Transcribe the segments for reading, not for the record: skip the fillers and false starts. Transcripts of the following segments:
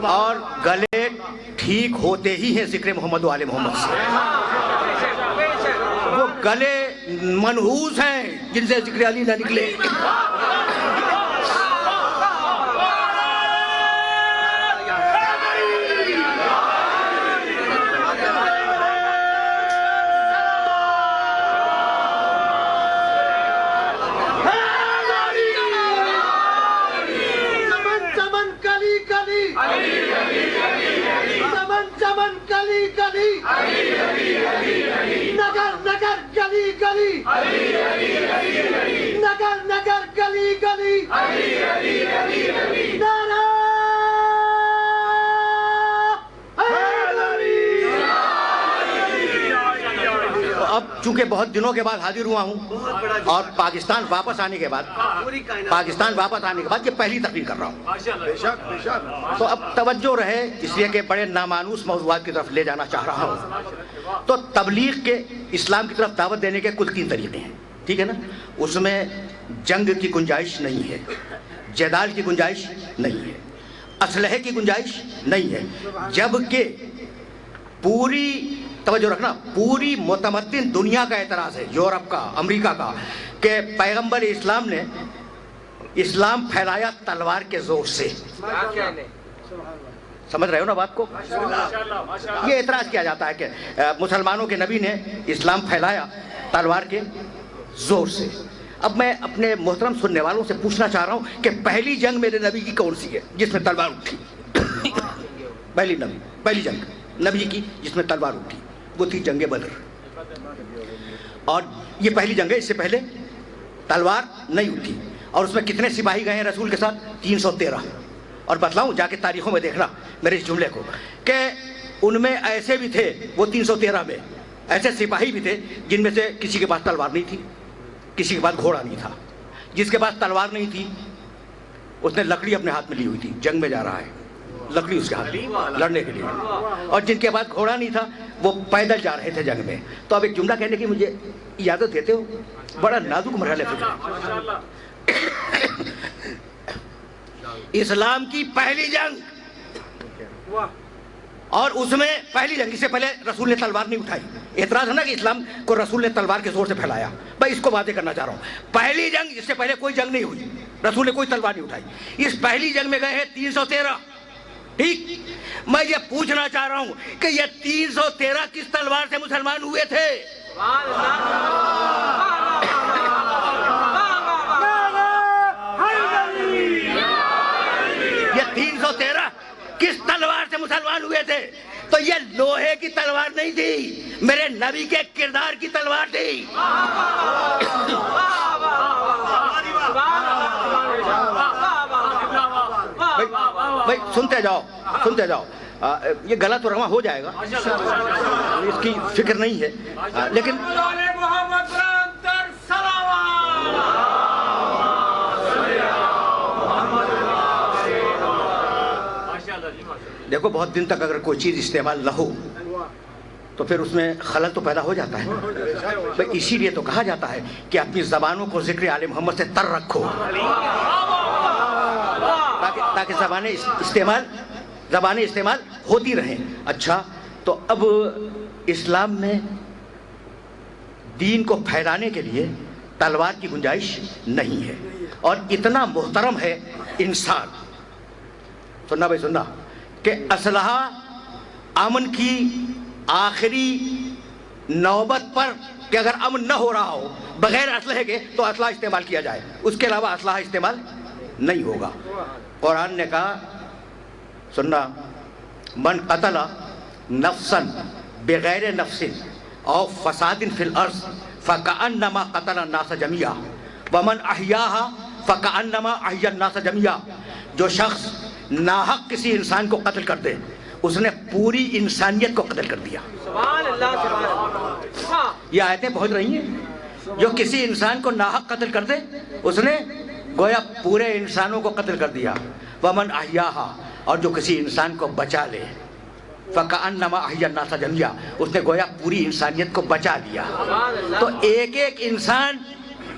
اور گلے ٹھیک ہوتے ہی ہیں ذکر محمد و آل محمد سے. وہ گلے منحوس ہیں جن سے ذکر علی نہ نکلے. نگر نگر گلی گلی نعرہ اب چونکہ بہت دنوں کے بعد حاضر ہوا ہوں اور پاکستان واپس آنے کے بعد یہ پہلی تقریر کر رہا ہوں، تو اب توجہ رہے اس لیے کہ بڑے نامانوس موضوعات کی طرف لے جانا چاہ رہا ہوں. تو تبلیغ کے اسلام کی طرف دعوت دینے کے کل 3 طریقے ہیں، ٹھیک ہے نا. اس میں جنگ کی گنجائش نہیں ہے، جدال کی گنجائش نہیں ہے، اسلحے کی گنجائش نہیں ہے، جبکہ پوری توجہ رکھنا پوری متمدن دنیا کا اعتراض ہے، یورپ کا، امریکہ کا، کہ پیغمبر اسلام نے اسلام پھیلایا تلوار کے زور سے. سمجھ رہے ہو نا بات کو؟ یہ اعتراض کیا جاتا ہے کہ مسلمانوں کے نبی نے اسلام پھیلایا تلوار کے زور سے. اب میں اپنے محترم سننے والوں سے پوچھنا چاہ رہا ہوں کہ پہلی جنگ میرے نبی کی کون سی ہے جس میں تلوار اٹھی؟ پہلی جنگ نبی کی جس میں تلوار اٹھی وہ تھی جنگ بدر. اور یہ پہلی جنگ ہے، اس سے پہلے تلوار نہیں اٹھی. اور اس میں کتنے سپاہی گئے ہیں رسول کے ساتھ؟ 313. اور بتلاؤں جا کے تاریخوں میں دیکھنا میرے اس جملے کو کہ ان میں ایسے بھی تھے، وہ 313 میں ایسے سپاہی بھی تھے جن میں سے کسی کے پاس تلوار نہیں تھی، کسی کے پاس گھوڑا نہیں تھا. جس کے پاس تلوار نہیں تھی اس نے لکڑی اپنے ہاتھ میں لی ہوئی تھی، جنگ میں جا رہا ہے، لکڑی اس کے ہاتھ میں لڑنے کے لیے. اور جن کے پاس گھوڑا نہیں تھا وہ پیدل جا رہے تھے جنگ میں. تو اب ایک جملہ کہنے کی مجھے اجازت دیتے ہو؟ بڑا نازک مرحلہ ہے. اسلام کی پہلی جنگ، اور اس میں پہلی جنگ، اس سے پہلے رسول نے تلوار نہیں اٹھائی. اعتراض ہے نا کہ اسلام کو رسول نے تلوار کے زور سے پھیلایا. بھائی اس کو واضح کرنا چاہ رہا ہوں، پہلی جنگ، اس سے پہلے کوئی جنگ نہیں ہوئی، رسول نے کوئی تلوار نہیں اٹھائی. اس پہلی جنگ میں گئے ہیں 313. ٹھیک، میں یہ پوچھنا چاہ رہا ہوں کہ یہ 313 کس تلوار سے مسلمان ہوئے تھے؟ یہ 313 کس تلوار سے مسلمان ہوئے تھے؟ تو یہ لوہے کی تلوار نہیں تھی، میرے نبی کے کردار کی تلوار تھی. بھائی سنتے جاؤ، یہ گلا تو رواں ہو جائے گا، اس کی فکر نہیں ہے، لیکن دیکھو بہت دن تک اگر کوئی چیز استعمال نہ ہو تو پھر اس میں خلل تو پیدا ہو جاتا ہے. بھائی اسی لیے تو کہا جاتا ہے کہ اپنی زبانوں کو ذکر آل محمد سے تر رکھو، تاکہ زبانیں استعمال ہوتی رہیں. اچھا، تو اب اسلام میں دین کو پھیلانے کے لیے تلوار کی گنجائش نہیں ہے. اور اتنا محترم ہے انسان، سننا بھائی سننا، کہ اسلحہ امن کی آخری نوبت پر، کہ اگر امن نہ ہو رہا ہو بغیر اسلحے کے تو اسلحہ استعمال کیا جائے، اس کے علاوہ اسلحہ استعمال نہیں ہوگا. قرآن نے کہا، سننا، من قتل نفسا بغیر نفس او فساد فی الارض فکأنما قتل الناس جميعا ومن احیاها فکأنما احیا الناس جميعا. جو شخص ناحق کسی انسان کو قتل کر دے اس نے پوری انسانیت کو قتل کر دیا. سبحان اللہ، سبحان اللہ. یہ آیتیں پہنچ رہی ہیں، جو کسی انسان کو ناحق قتل کر دے اس نے گویا پورے انسانوں کو قتل کر دیا. ومن احیاها، اور جو کسی انسان کو بچا لے، فکأنما احیا الناس جميعا، اس نے گویا پوری انسانیت کو بچا لیا. تو ایک ایک انسان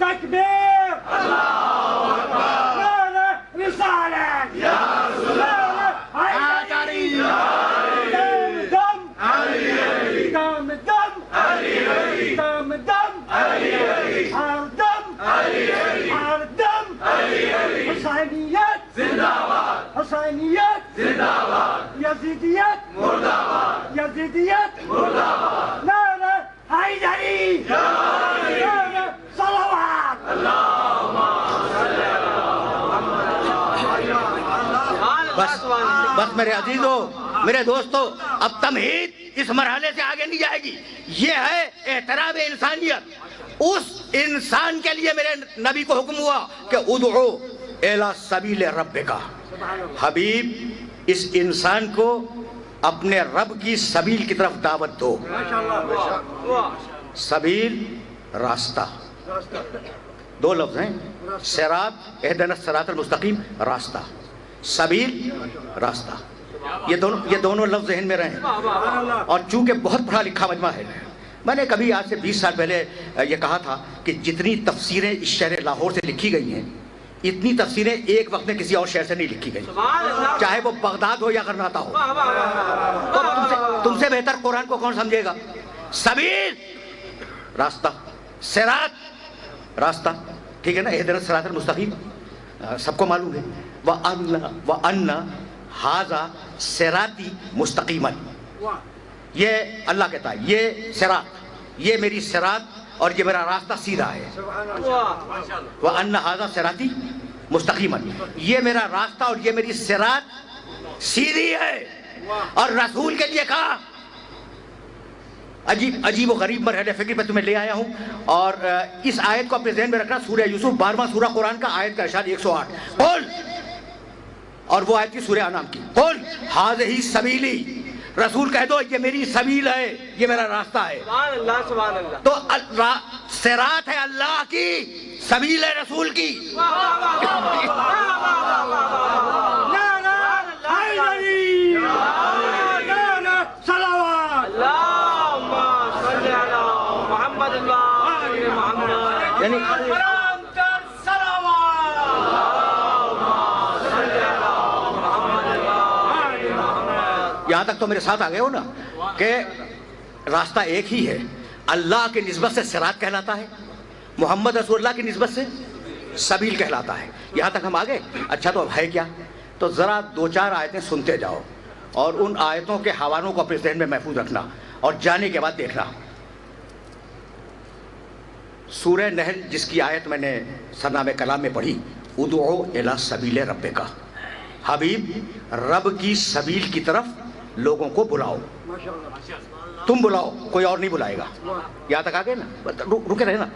تكبير الله أكبر نار رسالة يا رسول الله حيدري دم دم دم دم دم حار دم حار دم حسينيات زندہ باد حسينيات زندہ باد يزيديات مردہ باد يزيديات مردہ باد نار حيدري نار صلوات بس میرے عزیزوں، میرے دوستوں، اب تمہید اس مرحلے سے آگے نہیں جائے گی. یہ ہے احترام انسانیت. اس انسان کے لیے میرے نبی کو حکم ہوا کہ ادعو الی سبیل ربک. حبیب، اس انسان کو اپنے رب کی سبیل کی طرف دعوت دو. سبیل راستہ، دو لفظ ہیں. صراط، اہدنا الصراط المستقیم، راستہ. سبیل راستہ، یہ دونوں لفظ ذہن میں رہیں. اور چونکہ بہت پڑھا لکھا مجمع ہے، میں نے کبھی آج سے 20 سال پہلے یہ کہا تھا کہ جتنی تفسیریں اس شہر لاہور سے لکھی گئی ہیں، اتنی تفسیریں ایک وقت میں کسی اور شہر سے نہیں لکھی گئی، چاہے وہ بغداد ہو یا غرناطہ ہو. تو تم سے بہتر قرآن کو کون سمجھے گا؟ سبیل راستہ، صراط راستہ، ٹھیک ہے نا؟ اہدنا الصراط المستقیم سب کو معلوم ہے. وَأَنَّ هَذَا صِرَاطِي مُسْتَقِيمًا، یہ اللہ کہتا ہے یہ صراط، یہ میری صراط اور یہ میرا راستہ سیدھا ہے. وَأَنَّ هَذَا صِرَاطِي مُسْتَقِيمًا، یہ میرا راستہ اور یہ میری صراط سیدھی ہے. اور رسول کے لیے کہا، عجیب و غریب مرحلے فکر پہ تمہیں لے آیا ہوں. اور اس آیت کو اپنے ذہن میں رکھنا. سورہ یوسف 12واں سورہ قرآن کا، آیت کا ارشاد 108. قل، اور وہ آیت کی سورہ انعام کی. قل ھذہ سبیلی، رسول کہہ دو یہ میری سبیل ہے، یہ میرا راستہ ہے. سبحان اللہ سبحان اللہ. تو صراط ہے اللہ کی، سبیل ہے رسول کی. یعنی یہاں تک تو میرے ساتھ آ گئے ہو نا کہ راستہ ایک ہی ہے. اللہ کی نسبت سے صراط کہلاتا ہے، محمد رسول اللہ کی نسبت سے سبیل کہلاتا ہے. یہاں تک ہم آ گئے. اچھا تو اب ہے کیا؟ تو ذرا 2-4 آیتیں سنتے جاؤ اور ان آیتوں کے حوالوں کو اپنے ذہن میں محفوظ رکھنا اور جانے کے بعد دیکھنا. سورہ نحل جس کی آیت میں نے سرنامہ کلام میں پڑھی، ادعو الی سبیل ربک، حبیب رب کی سبیل کی طرف لوگوں کو بلاؤ. تم بلاؤ، کوئی اور نہیں بلائے گا. یہاں تک آگے نا، رکے رہے نا.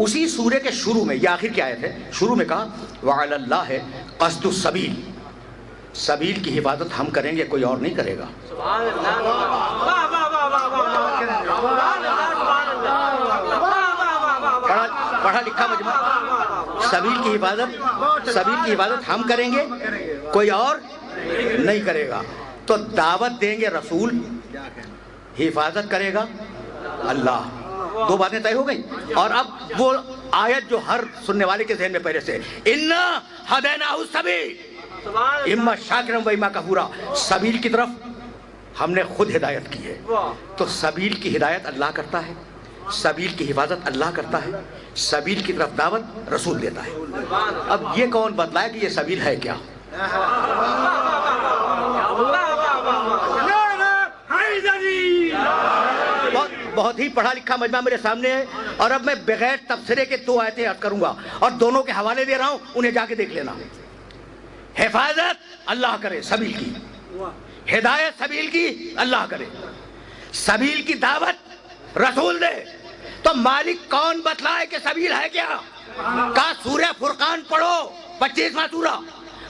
اسی سورہ کے شروع میں، یہ آخر کی آیت ہے، شروع میں کہا وعلی اللہ قصد السبیل، سبیل کی حفاظت ہم کریں گے، کوئی اور نہیں کرے گا. پڑھا لکھا مجمع. سبیل کی حفاظت ہم کریں گے، کوئی اور نہیں کرے گا. تو دعوت دیں گے رسول، حفاظت کرے گا اللہ. 2 باتیں طے ہو گئیں. اور اب وہ آیت جو ہر سننے والے کے ذہن میں پہلے سے، اِنَّا هَدَيْنَاهُ السَّبِيلَ اِمَّا شَاكِرًا وَإِمَّا كَفُورًا، سبیل کی طرف ہم نے خود ہدایت کی ہے. تو سبیل کی ہدایت اللہ کرتا ہے، سبیل کی حفاظت اللہ کرتا ہے، سبیل کی طرف دعوت رسول دیتا ہے. اب یہ کون بتلائے کہ یہ سبیل ہے کیا؟ بہت ہی پڑھا لکھا مجمع میرے سامنے ہے. اور اب میں بغیر تبصرے کے 2 آیتیں یاد کروں گا اور دونوں کے حوالے دے رہا ہوں، انہیں جا کے دیکھ لینا. حفاظت اللہ کرے سبیل کی، ہدایت سبیل کی اللہ کرے، سبیل کی دعوت رسول دے. تو مالک کون بتلائے کہ سبیل ہے کیا؟ کہا سورہ فرقان پڑھو، 25واں سورہ.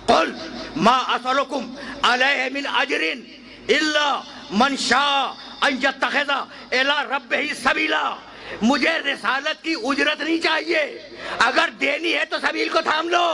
قل ما اسألکم علیہ من اجر الا من شاء ان یتخذ الی ربہ سبیلا. مجھے رسالت کی اجرت نہیں چاہیے، اگر دینی ہے تو سبیل کو تھام لو.